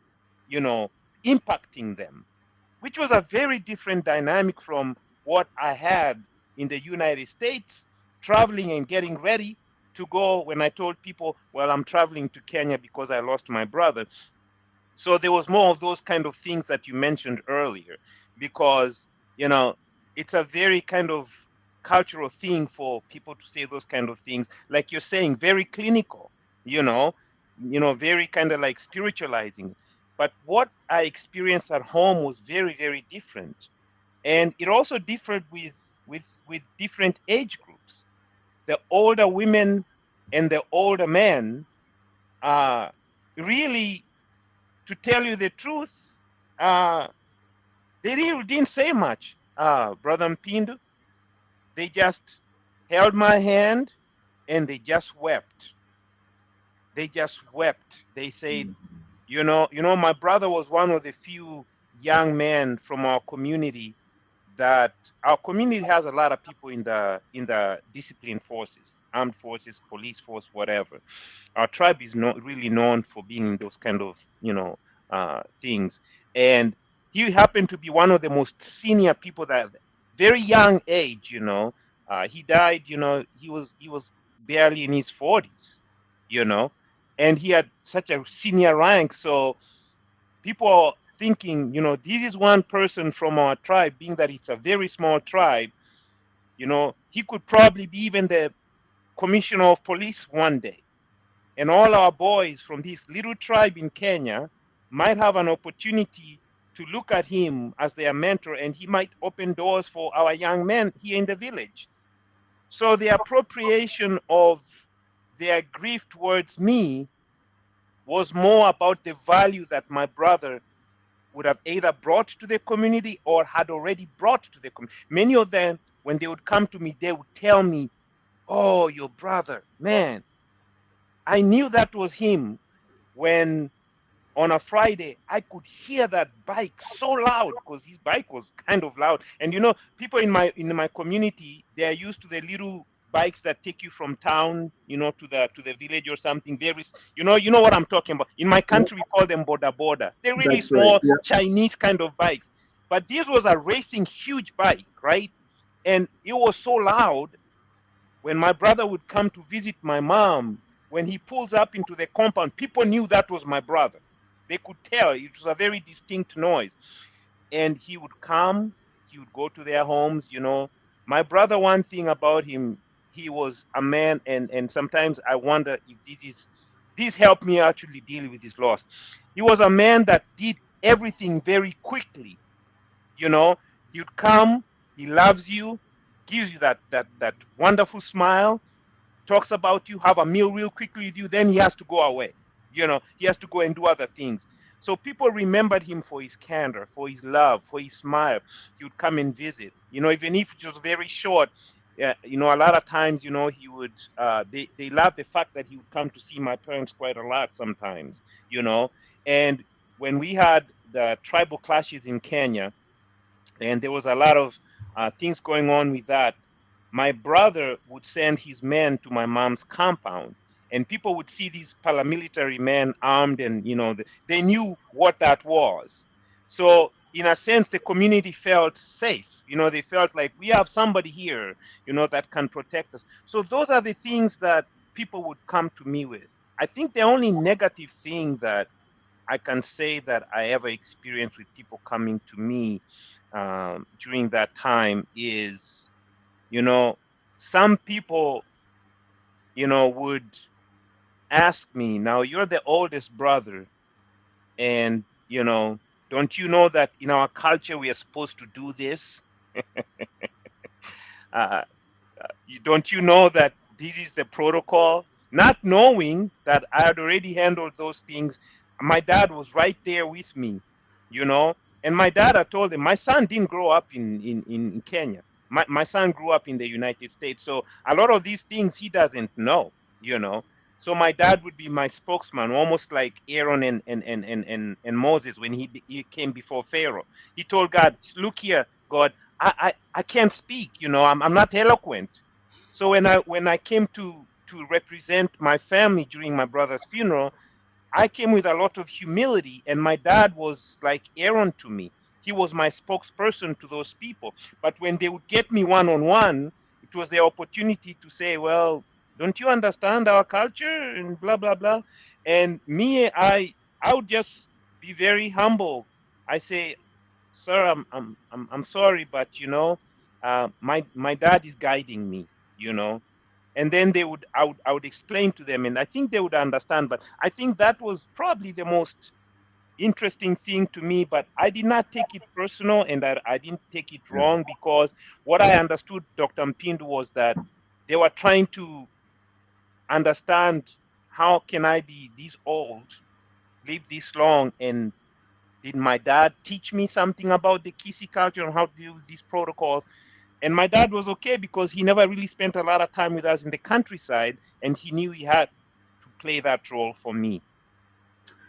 you know, impacting them, which was a very different dynamic from what I had in the United States, traveling and getting ready to go when I told people, well, I'm traveling to Kenya because I lost my brother. So there was more of those kind of things that you mentioned earlier, because you know it's a very kind of cultural thing for people to say those kind of things, like you're saying, very clinical, you know, very kind of like spiritualizing. But what I experienced at home was very, very different, and it also differed with different age groups. The older women and the older men, uh, really, to tell you the truth, uh, they really didn't say much, Brother Mpindu. They just held my hand and they just wept. They just wept. They said, my brother was one of the few young men from our community, that our community has a lot of people in the discipline forces, armed forces, police force, whatever. Our tribe is not really known for being in those kind of things, and he happened to be one of the most senior people, that very young age. He died. He was barely in his 40s. You know, and he had such a senior rank. So people are thinking, this is one person from our tribe, being that it's a very small tribe. He could probably be even the commissioner of police one day. And all our boys from this little tribe in Kenya might have an opportunity to look at him as their mentor, and he might open doors for our young men here in the village. So the appropriation of their grief towards me was more about the value that my brother would have either brought to the community or had already brought to the community. Many of them, when they would come to me, they would tell me, "Oh, your brother, man, I knew that was him when on a Friday, I could hear that bike so loud, because his bike was kind of loud. And people in my community, they are used to the little bikes that take you from town, to the village or something. You know what I'm talking about. In my Yeah, country, we call them border border. They're really that's right. small Yeah, Chinese kind of bikes. But this was a racing huge bike, right? And it was so loud. When my brother would come to visit my mom, when he pulls up into the compound, people knew that was my brother. They could tell it was a very distinct noise. And he would come, he would go to their homes. My brother, one thing about him, he was a man, and sometimes I wonder if this helped me actually deal with his loss. He was a man that did everything very quickly. you know He'd come, he loves you, gives you that wonderful smile, talks about you, have a meal real quickly with you, then he has to go away. He has to go and do other things. So people remembered him for his candor, for his love, for his smile. He would come and visit, even if it was very short. A lot of times, he would, they loved the fact that he would come to see my parents quite a lot sometimes, and when we had the tribal clashes in Kenya, and there was a lot of things going on with that. My brother would send his men to my mom's compound, and people would see these paramilitary men armed, and they knew what that was. So in a sense, the community felt safe. They felt like we have somebody here, that can protect us. So those are the things that people would come to me with. I think the only negative thing that I can say that I ever experienced with people coming to me during that time is, you know, some people, would ask me, now you're the oldest brother, and, don't you know that in our culture we are supposed to do this? Uh, don't you know that this is the protocol? Not knowing that I had already handled those things. My dad was right there with me, you know. And my dad, I told him, my son didn't grow up in Kenya. My son grew up in the United States. So a lot of these things he doesn't know. So my dad would be my spokesman, almost like Aaron and Moses when he came before Pharaoh. He told God, look here, God, I can't speak, I'm not eloquent. So when I came to represent my family during my brother's funeral, I came with a lot of humility, and my dad was like Aaron to me. He was my spokesperson to those people. But when they would get me one on one, it was the opportunity to say, well, don't you understand our culture and blah blah blah. And me, I would just be very humble. I say, sir, I'm sorry, but my dad is guiding me, you know. And then I would explain to them, and I think they would understand. But I think that was probably the most interesting thing to me. But I did not take it personal, and I didn't take it Yeah. wrong, because what I understood, Dr. Mpindu, was that they were trying to understand, how can I be this old, live this long, and did my dad teach me something about the Kisi culture and how to deal with these protocols? And my dad was okay, because he never really spent a lot of time with us in the countryside, and he knew he had to play that role for me.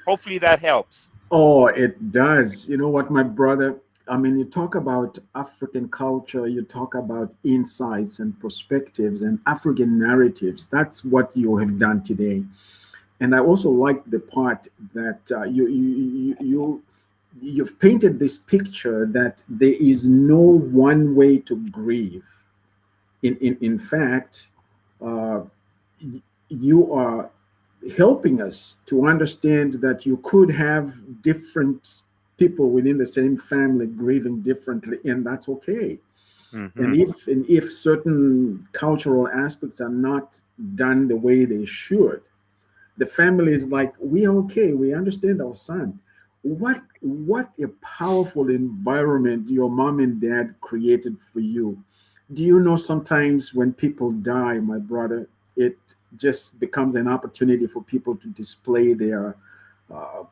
Hopefully that helps. Oh, it does. You know what, my brother? I mean, you talk about African culture, you talk about insights and perspectives and African narratives. That's what you have done today. And I also like the part that you've painted this picture that there is no one way to grieve. In fact, uh, you are helping us to understand that you could have different people within the same family grieving differently, and that's okay. Hmm. And if certain cultural aspects are not done the way they should, the family is like, we are okay, we understand our son. What a powerful environment your mom and dad created for you. Do you know, sometimes when people die, my brother, it just becomes an opportunity for people to display their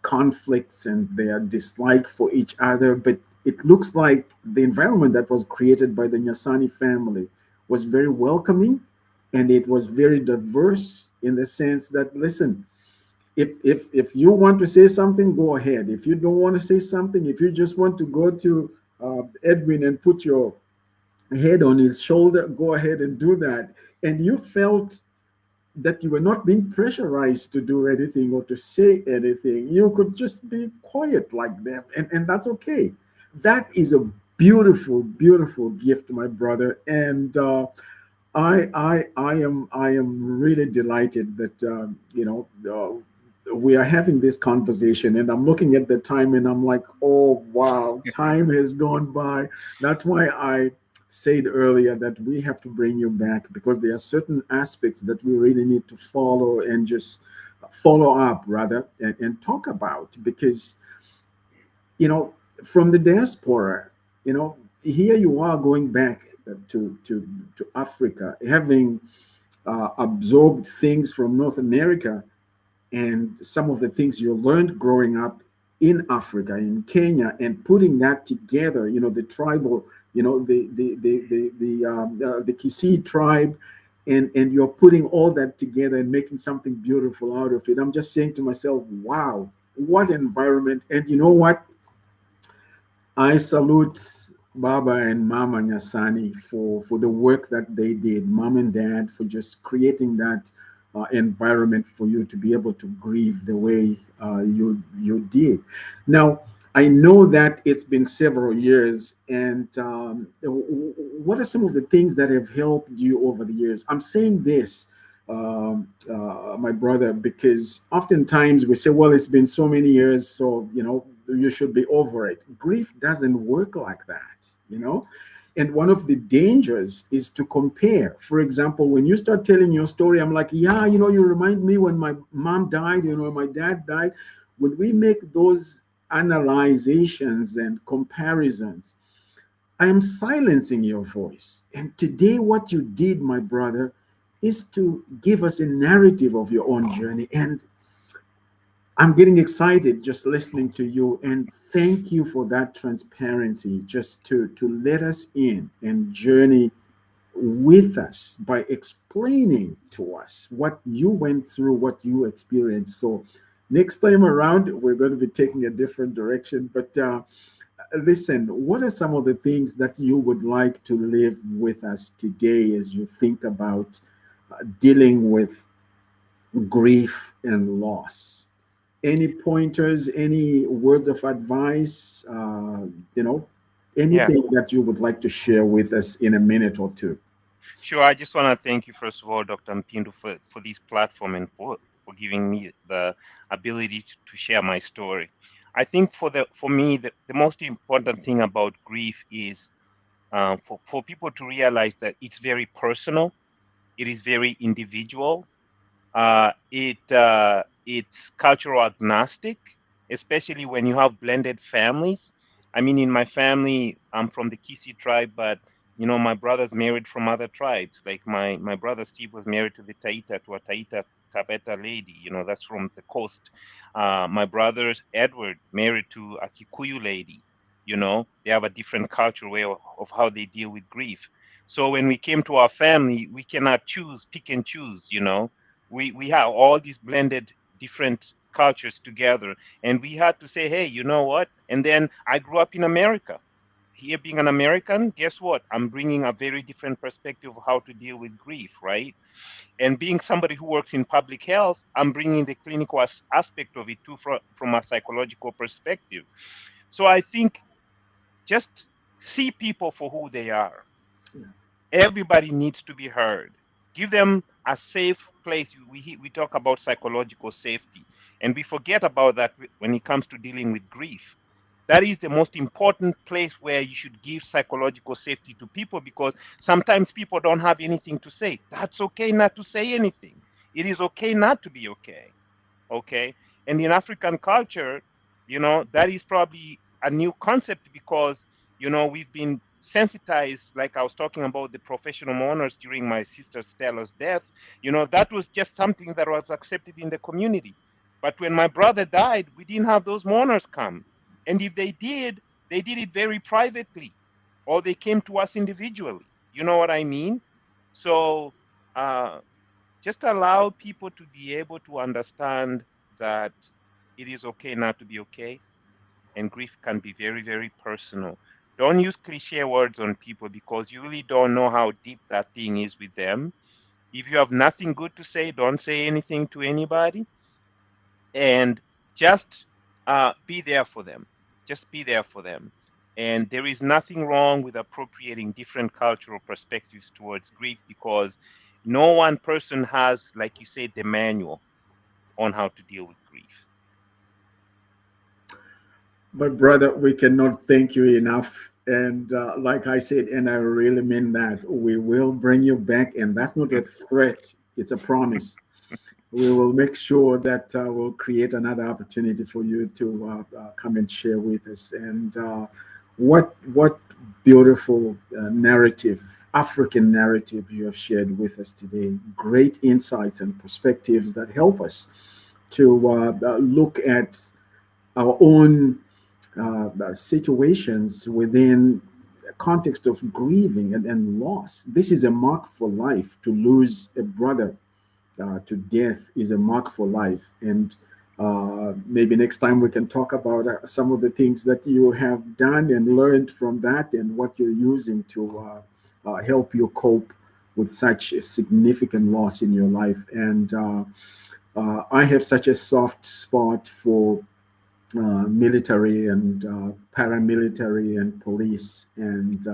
conflicts and their dislike for each other. But it looks like the environment that was created by the Nyasani family was very welcoming, and it was very diverse, in the sense that, listen, if you want to say something, go ahead. If you don't want to say something, if you just want to go to Edwin and put your head on his shoulder, go ahead and do that. And you felt that you were not being pressurized to do anything or to say anything. You could just be quiet like them, and that's okay. That is a beautiful, beautiful gift, my brother. And I am really delighted that we are having this conversation, and I'm looking at the time, and I'm like, oh wow, time has gone by. That's why I said earlier that we have to bring you back, because there are certain aspects that we really need to follow and just follow up, rather, and talk about, because you know, from the diaspora, here you are going back to Africa, having absorbed things from North America, and some of the things you learned growing up in Africa, in Kenya, and putting that together. The tribal, the Kisii tribe, and you're putting all that together and making something beautiful out of it. I'm just saying to myself, wow, what environment! And you know what? I salute Baba and Mama Nyasani for the work that they did, mom and dad, for just creating that environment for you to be able to grieve the way you did. Now, I know that it's been several years, and what are some of the things that have helped you over the years? I'm saying this, my brother, because oftentimes we say, well, it's been so many years, so you should be over it. Grief doesn't work like that. And one of the dangers is to compare. For example, when you start telling your story, I'm like, yeah, you remind me when my mom died, when my dad died. When we make those analyzations and comparisons, I am silencing your voice. And today, what you did, my brother, is to give us a narrative of your own journey. And I'm getting excited just listening to you. And thank you for that transparency, just to let us in and journey with us by explaining to us what you went through, what you experienced. So next time around, we're going to be taking a different direction. But listen, what are some of the things that you would like to live with us today as you think about dealing with grief and loss? Any pointers, any words of advice, Yeah, anything that you would like to share with us in a minute or two? sure. I just want to thank you, first of all, Dr. Mpindu, for this platform, and for giving me the ability to share my story. I think for me the most important thing about grief is for people to realize that it's very personal, it is very individual, it's cultural agnostic, especially when you have blended families. I mean, in my family, I'm from the Kisi tribe, but my brothers married from other tribes. Like my brother Steve was married to a Taita Tabeta lady. That's from the coast. My brother Edward married to a Kikuyu lady. They have a different cultural way of how they deal with grief. So when we came to our family, we cannot pick and choose. We have all these blended different cultures together, and we had to say, hey, you know what? And then I grew up in America. Here, being an American, guess what? I'm bringing a very different perspective of how to deal with grief, right? And being somebody who works in public health, I'm bringing the clinical aspect of it too, from a psychological perspective. So I think just see people for who they are. Yeah. Everybody needs to be heard. Give them a safe place. We talk about psychological safety, and we forget about that when it comes to dealing with grief. That is the most important place where you should give psychological safety to people, because sometimes people don't have anything to say. That's okay not to say anything. It is okay not to be okay. Okay. And in African culture, that is probably a new concept, because we've been sensitized, like I was talking about the professional mourners during my sister Stella's death. That was just something that was accepted in the community. But when my brother died, we didn't have those mourners come. And if they did it very privately, or they came to us individually. You know what I mean? So uh, just allow people to be able to understand that it is okay not to be okay, and grief can be very, very personal. Don't use cliche words on people, because you really don't know how deep that thing is with them. If you have nothing good to say, don't say anything to anybody, and just be there for them. Just be there for them. And there is nothing wrong with appropriating different cultural perspectives towards grief, because no one person has, like you said, the manual on how to deal with grief. But brother, we cannot thank you enough. And like I said, and I really mean that, we will bring you back. And that's not a threat, it's a promise. We will make sure that we'll create another opportunity for you to come and share with us. And what beautiful narrative, African narrative you have shared with us today. Great insights and perspectives that help us to look at our own situations within the context of grieving and loss. This is a mark for life. To lose a brother to death is a mark for life. And maybe next time we can talk about some of the things that you have done and learned from that, and what you're using to help you cope with such a significant loss in your life. And I have such a soft spot for military and paramilitary and police. And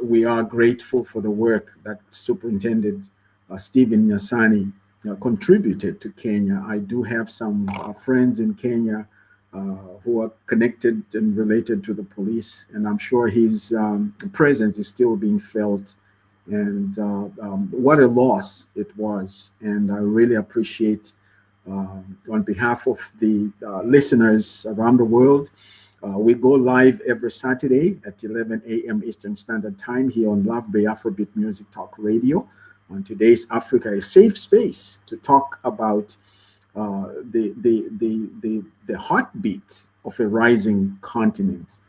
we are grateful for the work that Superintendent Stephen Nyasani contributed to Kenya. I do have some friends in Kenya who are connected and related to the police, and I'm sure his presence is still being felt. And what a loss it was. And I really appreciate, on behalf of the listeners around the world, we go live every Saturday at 11 a.m. Eastern Standard Time here on Love Bay Afrobeat Music Talk Radio. On today's Africa, a safe space to talk about the heartbeat of a rising continent.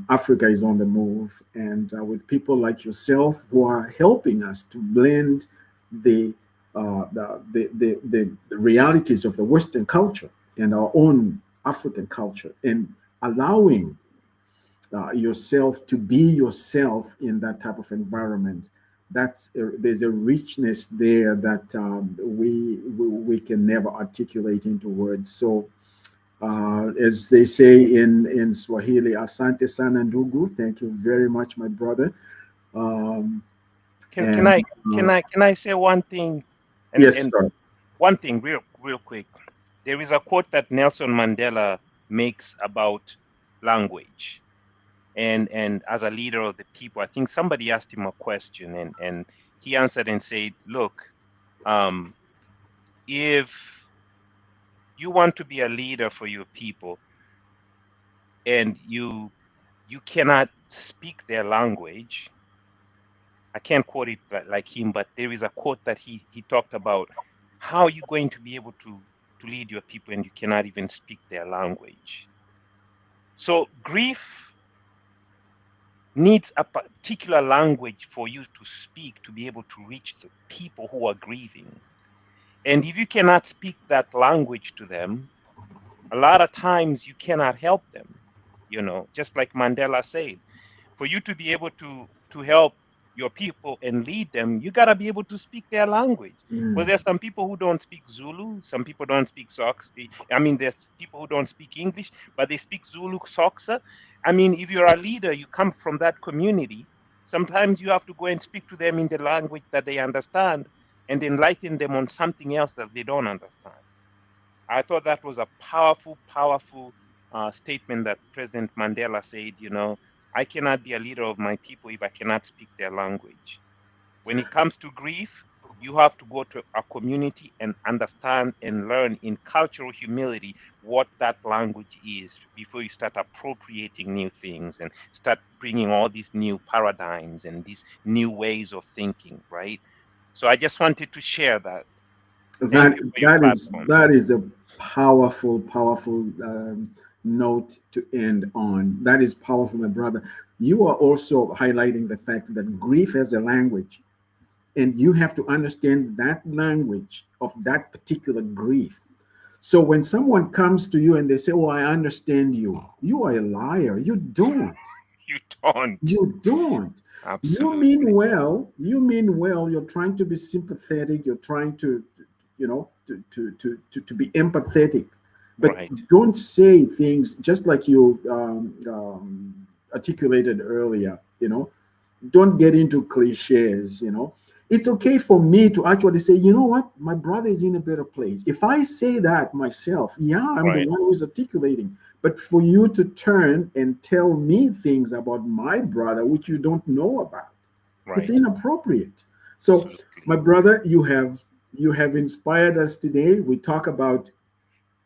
Africa is on the move, and with people like yourself who are helping us to blend the the realities of the Western culture and our own African culture, and allowing yourself to be yourself in that type of environment. There's a richness there that we can never articulate into words. So as they say in Swahili, asante sana ndugu. Thank you very much, my brother. Um, Can, can and I can I can I say one thing, and yes, and sir. one thing real quick. there is a quote that Nelson Mandela makes about language. And as a leader of the people, I think somebody asked him a question, and he answered and said, look, um, if you want to be a leader for your people and you cannot speak their language, I can't quote it like him, but there is a quote that he talked about. How are you going to be able to lead your people and you cannot even speak their language? So grief needs a particular language for you to speak to be able to reach the people who are grieving. And if you cannot speak that language to them, a lot of times you cannot help them. Just like Mandela said, for you to be able to help your people and lead them, you got to be able to speak their language. Well, Mm. there's some people who don't speak Zulu, some people don't speak Sox. I mean, there's people who don't speak English, but they speak Zulu, Soxa. I mean, if you're a leader, you come from that community, sometimes you have to go and speak to them in the language that they understand and enlighten them on something else that they don't understand. I thought that was a powerful, powerful statement that President Mandela said, I cannot be a leader of my people if I cannot speak their language. When it comes to grief, you have to go to a community and understand and learn in cultural humility what that language is before you start appropriating new things and start bringing all these new paradigms and these new ways of thinking, right? So I just wanted to share that. Thank That you for your that is platform. that is a powerful, powerful note to end on. That is powerful, my brother. You are also highlighting the fact that grief has a language, and you have to understand that language of that particular grief. So when someone comes to you and they say, "Oh, I understand you," you are a liar. You don't. You don't. You don't. You mean Absolutely. well. You mean well. You're trying to be sympathetic. You're trying to, to be empathetic. But Right. don't say things just like you articulated earlier. Don't get into cliches. It's okay for me to actually say, you know what, my brother is in a better place. If I say that myself, yeah, I'm the Right. one who's articulating. But for you to turn and tell me things about my brother which you don't know about, it's Right. inappropriate. So, Absolutely. my brother, you have inspired us today. We talk about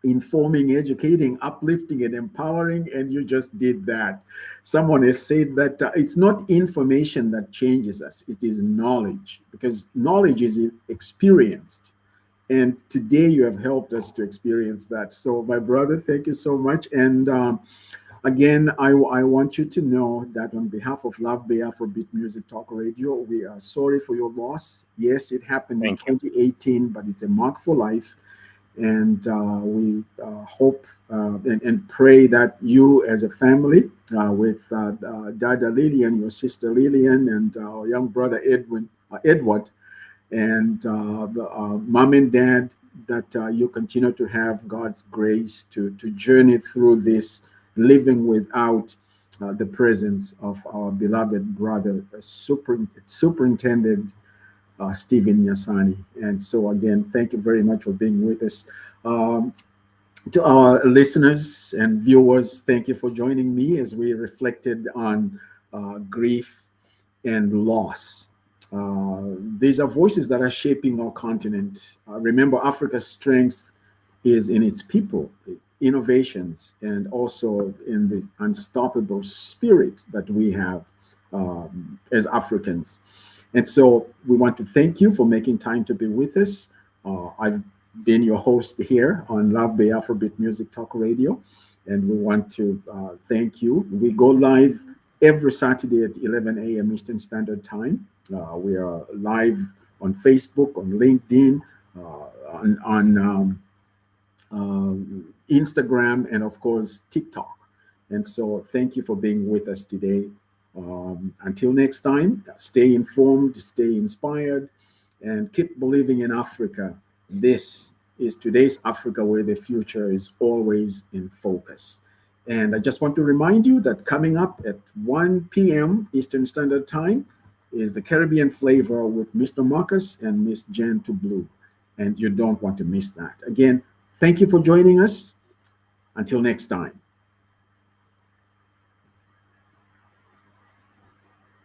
informing, educating, uplifting, and empowering, and you just did that. Someone has said that it's not information that changes us, it is knowledge, because knowledge is experienced. And today you have helped us to experience that. So, my brother, thank you so much. And again, I want you to know that on behalf of Love Bay Afrobeat Music Talk Radio, we are sorry for your loss. Yes, it happened in Thank you. 2018, but it's a mark for life. And we hope and pray that you, as a family, with Dada Lillian, your sister Lillian, and our young brother Edward, and mom and dad, that you continue to have God's grace to journey through this, living without the presence of our beloved brother, Superintendent Stephen Yasani. And so, again, thank you very much for being with us. Um, to our listeners and viewers, thank you for joining me as we reflected on grief and loss. These are voices that are shaping our continent. Remember, Africa's strength is in its people, innovations, and also in the unstoppable spirit that we have as Africans. And so we want to thank you for making time to be with us. I've been your host here on Love Bay Afrobeat Music Talk Radio, and we want to thank you. We go live every Saturday at 11 a.m. Eastern Standard Time. We are live on Facebook, on LinkedIn, on Instagram, and of course, TikTok. And so, thank you for being with us today. Until next time, stay informed, stay inspired, and keep believing in Africa. This is today's Africa, where the future is always in focus. And I just want to remind you that coming up at 1 p.m. Eastern Standard Time is the Caribbean Flavor with Mr. Marcus and Miss Jen to Blue. And you don't want to miss that. Again, Thank you for joining us. Until next time.